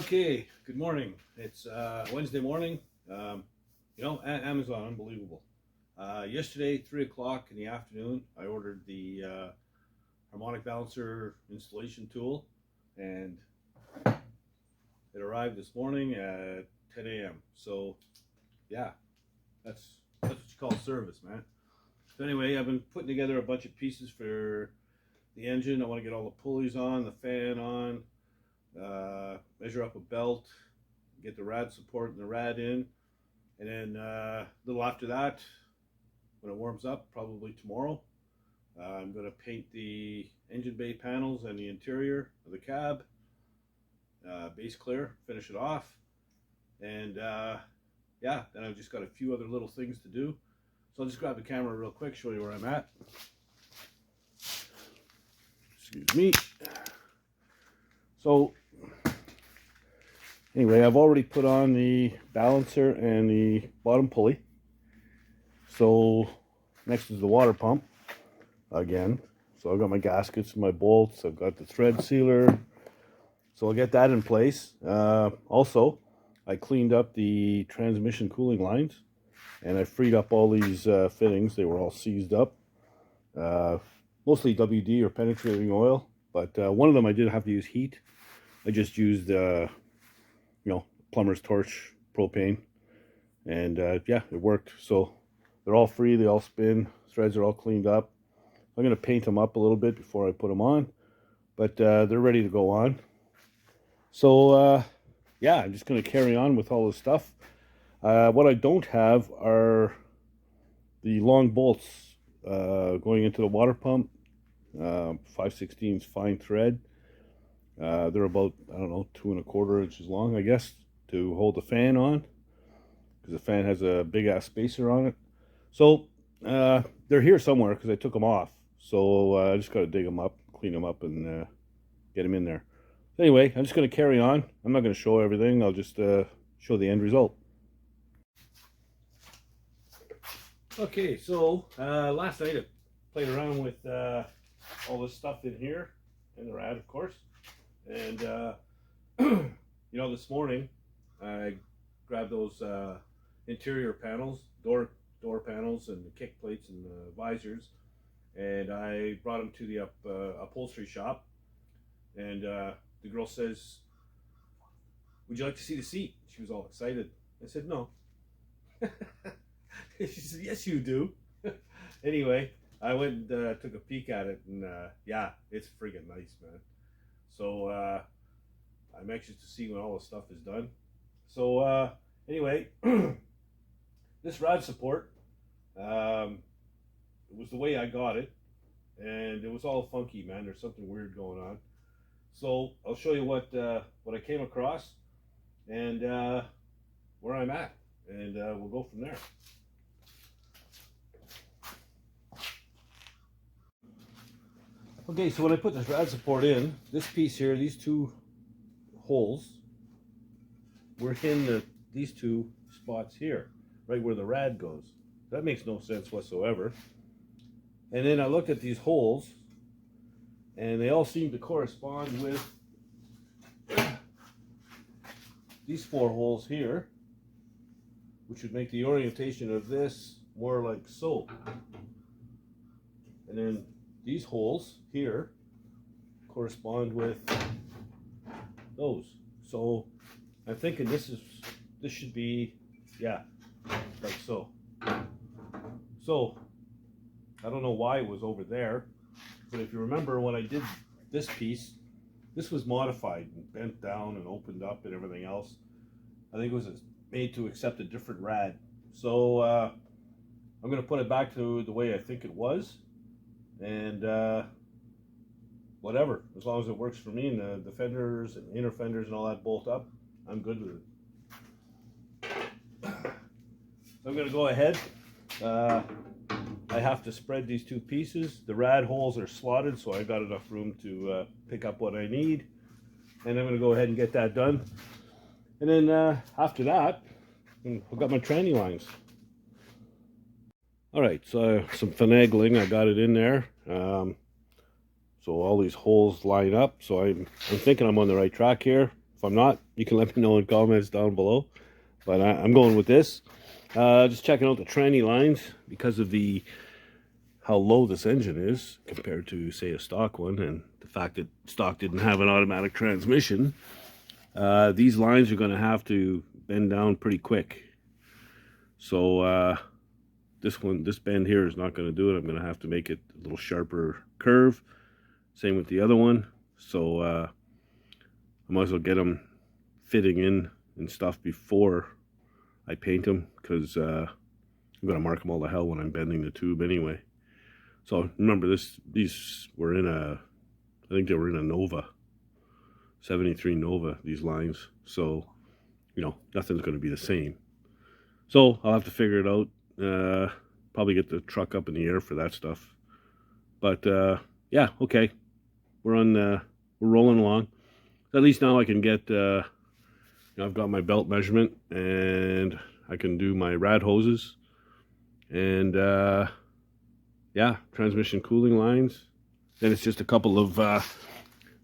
Okay, good morning. It's Wednesday morning. Amazon, unbelievable. Yesterday, 3 o'clock in the afternoon, I ordered the harmonic balancer installation tool, and it arrived this morning at 10 a.m. So, yeah, that's what you call service, man. So anyway, I've been putting together a bunch of pieces for the engine. I want to get all the pulleys on, the fan on, measure up a belt, get the rad support and the rad in, and then a little after that, when it warms up, probably tomorrow, I'm going to paint the engine bay panels and the interior of the cab, base clear, finish it off, and yeah, then I've just got a few other little things to do. So I'll just grab the camera real quick, show you where I'm at. Excuse me. So anyway, I've already put on the balancer and the bottom pulley. So next is the water pump again. So I've got my gaskets and my bolts. I've got the thread sealer. So I'll get that in place. Also, I cleaned up the transmission cooling lines, and I freed up all these fittings. They were all seized up. Mostly WD or penetrating oil, but one of them I did have to use heat. I just used plumber's torch propane, and yeah, it worked. So they're all free, they all spin, threads are all cleaned up. I'm going to paint them up a little bit before I put them on, but they're ready to go on. So yeah, I'm just going to carry on with all this stuff. What I don't have are the long bolts going into the water pump, 5/16 fine thread. They're about, I don't know, 2 1/4 inches long, I guess, to hold the fan on, because the fan has a big ass spacer on it. So they're here somewhere because I took them off. So I just got to dig them up, clean them up, and get them in there. Anyway, I'm just going to carry on. I'm not going to show everything. I'll just show the end result. Okay, so last night I played around with all this stuff in here, and the rad, of course. And this morning I grabbed those interior panels, door panels, and the kick plates and the visors, and I brought them to the upholstery shop. And the girl says, "Would you like to see the seat?" She was all excited. I said, "No." She said, "Yes, you do." Anyway, I went and took a peek at it, and yeah, it's friggin' nice, man. So I'm anxious to see when all the stuff is done. So anyway, this rad support, it was the way I got it, and it was all funky, man. There's something weird going on. So I'll show you what I came across and where I'm at, and we'll go from there. Okay, so when I put this rad support in, this piece here, these two holes were in these two spots here, right where the rad goes. That makes no sense whatsoever. And then I looked at these holes, and they all seem to correspond with these 4 holes here, which would make the orientation of this more like so. And then these holes here correspond with those. So I'm thinking this should be, yeah, like so. So I don't know why it was over there, but if you remember when I did this piece, this was modified and bent down and opened up and everything else. I think it was made to accept a different rad. So I'm going to put it back to the way I think it was, and whatever, as long as it works for me, and the fenders and inner fenders and all that bolt up, I'm good with it. So I'm going to go ahead. I have to spread these 2 pieces. The rad holes are slotted, so I got enough room to pick up what I need. And I'm going to go ahead and get that done. And then after that, I've got my tranny lines. All right, so some finagling, I got it in there. So all these holes line up. So I'm thinking I'm on the right track here. If I'm not, you can let me know in comments down below. But I'm going with this. Just checking out the tranny lines because of how low this engine is compared to, say, a stock one, and the fact that stock didn't have an automatic transmission. These lines are going to have to bend down pretty quick. So this bend here is not going to do it. I'm going to have to make it a little sharper curve. Same with the other one. So I might as well get them fitting in and stuff before I paint them, because I'm going to mark them all to hell when I'm bending the tube anyway. So remember, these were in I think they were in a Nova, 73 Nova, these lines. So, you know, nothing's going to be the same. So I'll have to figure it out. Probably get the truck up in the air for that stuff. But yeah, okay. We're rolling along. At least now I can get, I've got my belt measurement, and I can do my rad hoses, and yeah, transmission cooling lines. Then it's just a couple of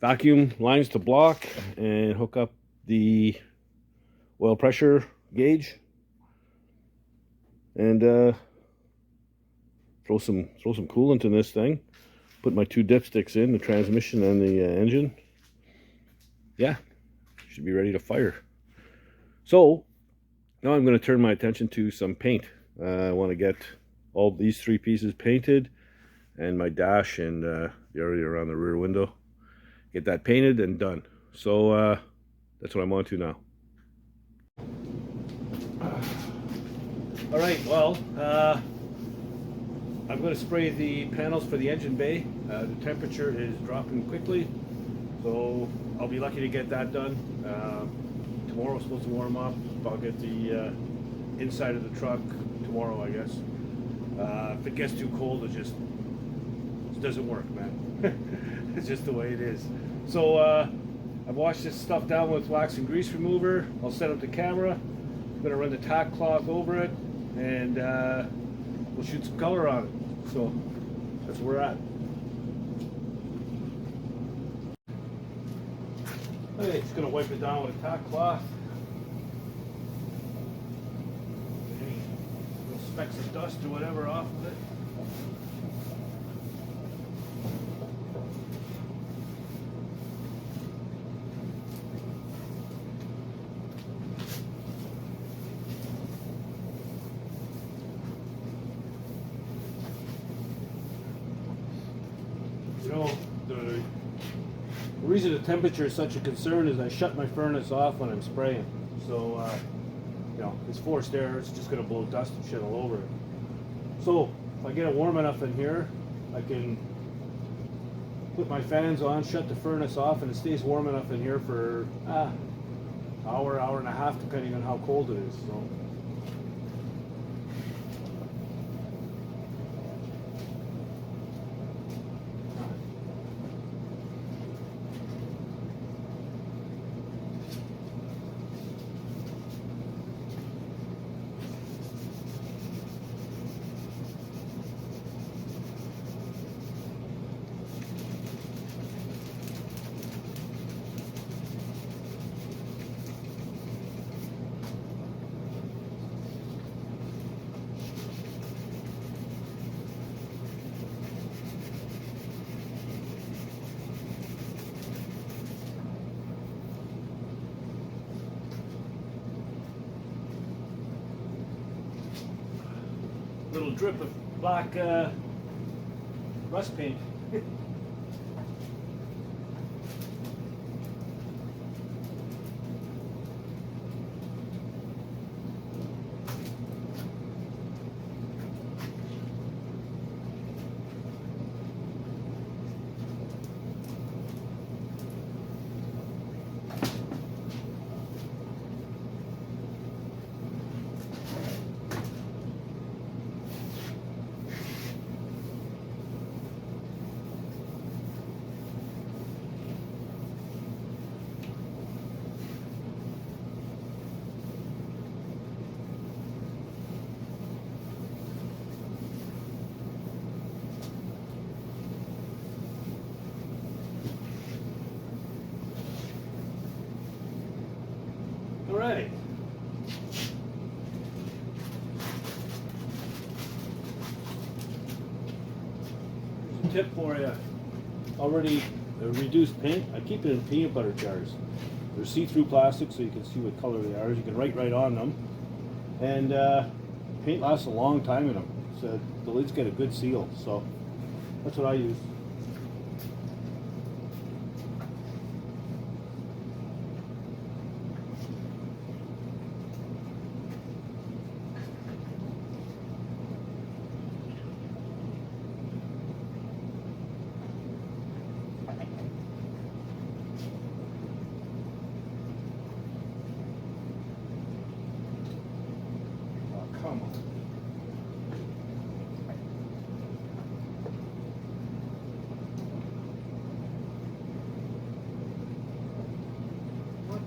vacuum lines to block and hook up the oil pressure gauge, and throw some coolant in this thing. Put my 2 dipsticks in, the transmission and the engine. Yeah, should be ready to fire. So now I'm going to turn my attention to some paint. I want to get all these 3 pieces painted, and my dash and the area around the rear window. Get that painted and done. So that's what I'm on to now. All right, well, I'm going to spray the panels for the engine bay. The temperature is dropping quickly, so I'll be lucky to get that done. Tomorrow it's supposed to warm up. I'll get the inside of the truck tomorrow, I guess. If it gets too cold, it just doesn't work, man. It's just the way it is. So I've washed this stuff down with wax and grease remover. I'll set up the camera. I'm going to run the tack cloth over it, and we'll shoot some color on it. So that's where we're at. Okay, just going to wipe it down with a tack cloth. Any little specks of dust or whatever off of it. You know, the reason the temperature is such a concern is I shut my furnace off when I'm spraying. So, you know, it's forced air, it's just going to blow dust and shit all over it. So, if I get it warm enough in here, I can put my fans on, shut the furnace off, and it stays warm enough in here for hour and a half, depending on how cold it is. So. Little drip of black rust paint. tip for you. Already reduced paint. I keep it in peanut butter jars. They're see-through plastic, so you can see what color they are. You can write right on them, and paint lasts a long time in them. So the lids get a good seal. So that's what I use. Come on. What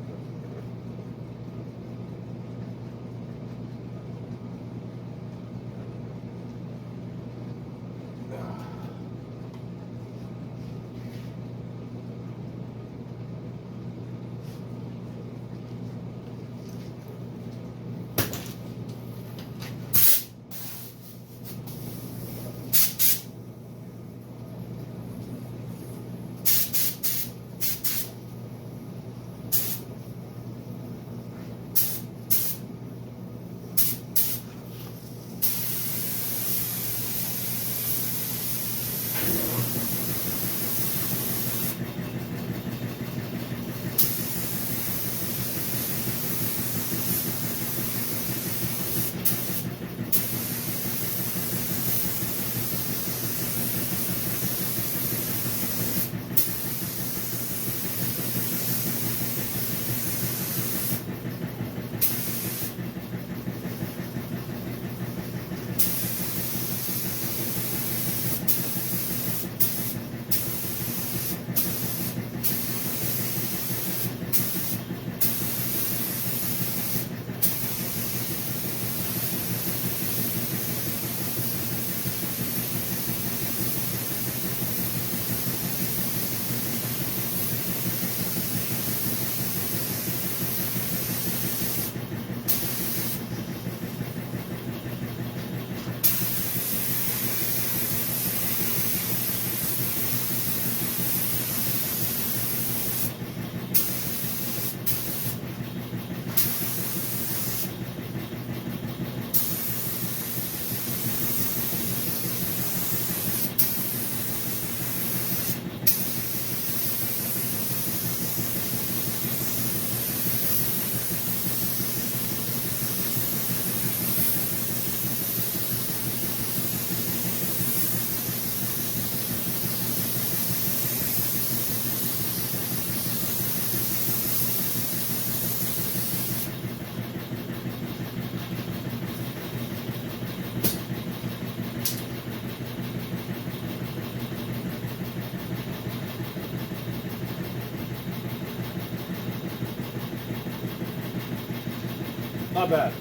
Not bad.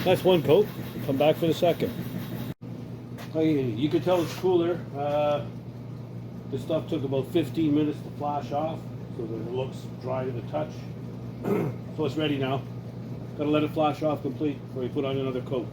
That's one coat. Come back for the second. Okay, you can tell it's cooler. This stuff took about 15 minutes to flash off, so that it looks dry to the touch. So it's ready now. Gotta let it flash off complete before you put on another coat.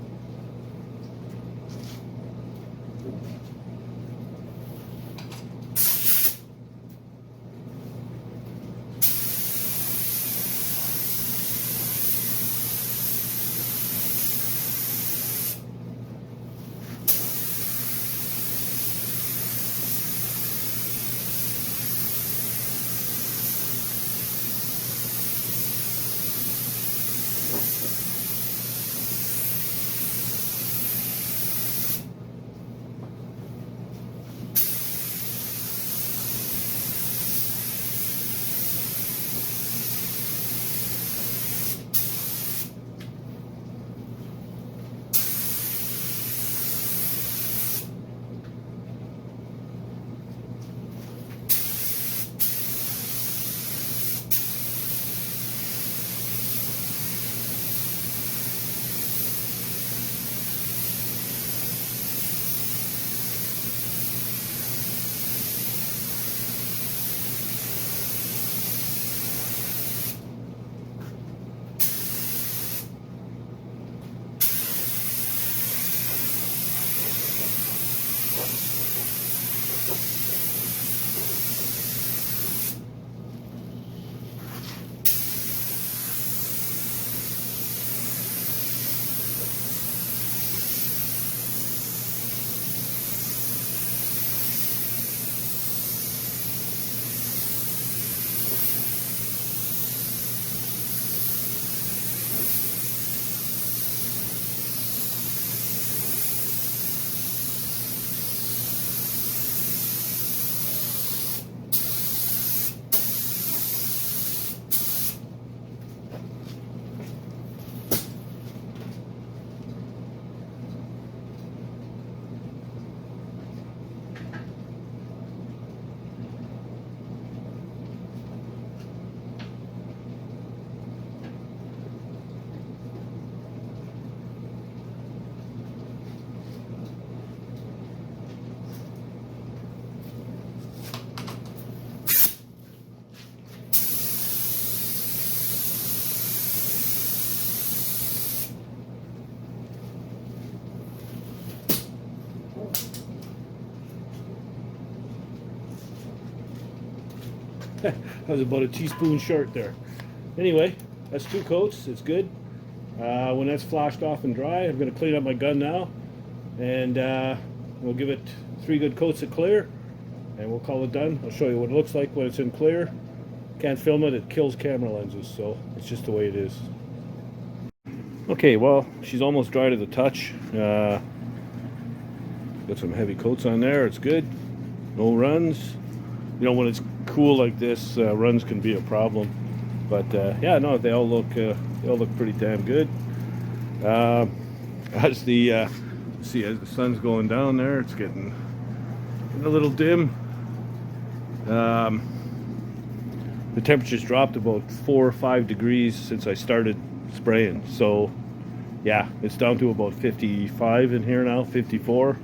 I was about a teaspoon short there. Anyway, that's 2 coats. It's good. When that's flashed off and dry, I'm going to clean up my gun now, and we'll give it 3 good coats of clear, and we'll call it done. I'll show you what it looks like when it's in clear. Can't film it, it kills camera lenses, so it's just the way it is. Okay, well, she's almost dry to the touch. Got some heavy coats on there, it's good. No runs. You know, when it's cool like this, runs can be a problem. But yeah, no, they all look pretty damn good. As the see, as the sun's going down there, it's getting a little dim. The temperature's dropped about 4 or 5 degrees since I started spraying. So yeah, it's down to about 55 in here now, 54.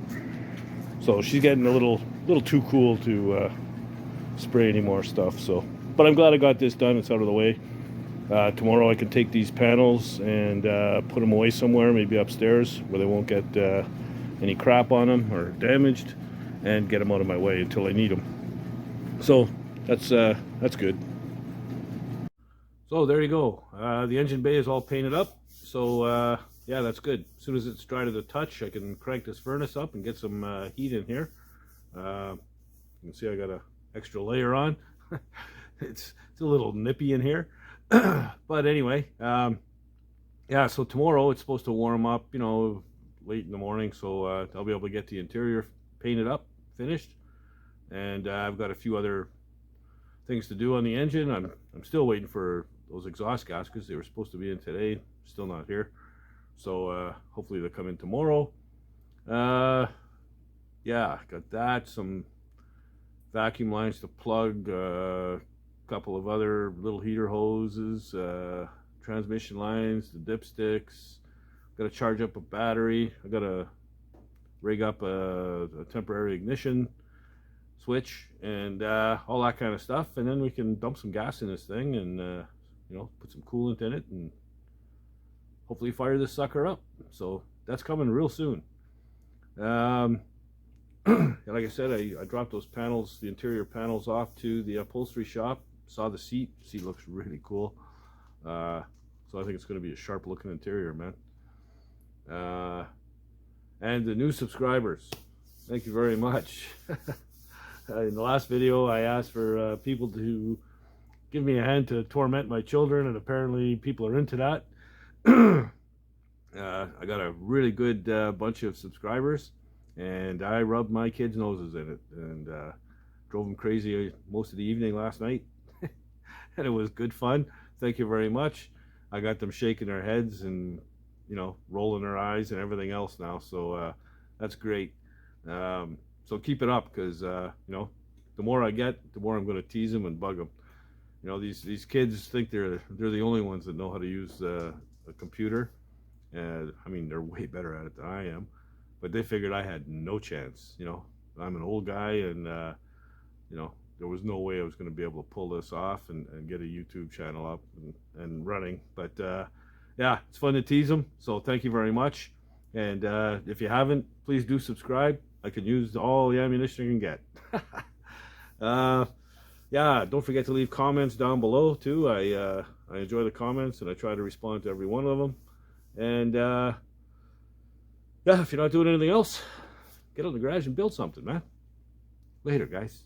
So she's getting a little too cool to spray any more stuff. So, but I'm glad I got this done. It's out of the way. Tomorrow I can take these panels and put them away somewhere, maybe upstairs, where they won't get any crap on them or damaged, and get them out of my way until I need them. So that's good. So there you go. The engine bay is all painted up. So yeah, that's good. As soon as it's dry to the touch, I can crank this furnace up and get some heat in here. You can see I got an extra layer on. It's a little nippy in here. But anyway, yeah, so tomorrow it's supposed to warm up, you know, late in the morning, so I'll be able to get the interior painted up, finished, and I've got a few other things to do on the engine. I'm still waiting for those exhaust gaskets. They were supposed to be in today, still not here, so hopefully they'll come in tomorrow. Yeah, got that, some vacuum lines to plug, couple of other little heater hoses, transmission lines, the dipsticks. Got to charge up a battery. I got to rig up a temporary ignition switch and all that kind of stuff, and then we can dump some gas in this thing and you know, put some coolant in it and hopefully fire this sucker up. So that's coming real soon. Like I said, I dropped those panels, the interior panels, off to the upholstery shop. Saw the seat. Seat looks really cool. So I think it's going to be a sharp looking interior, man. And the new subscribers, thank you very much. In the last video I asked for people to give me a hand to torment my children, and apparently people are into that. I got a really good bunch of subscribers, and I rubbed my kids' noses in it and drove them crazy most of the evening last night. And it was good fun. Thank you very much. I got them shaking their heads and, you know, rolling their eyes and everything else now, so that's great. So keep it up, because you know, the more I get, the more I'm going to tease them and bug them. You know, these kids think they're the only ones that know how to use a computer, and I mean, they're way better at it than I am, but they figured I had no chance. You know, I'm an old guy, and you know, there was no way I was going to be able to pull this off and get a YouTube channel up and running. But yeah, it's fun to tease them, so thank you very much. And if you haven't, please do subscribe. I can use all the ammunition you can get. Yeah, don't forget to leave comments down below too. I enjoy the comments, and I try to respond to every one of them. And yeah, if you're not doing anything else, get out in the garage and build something, man. Later, guys.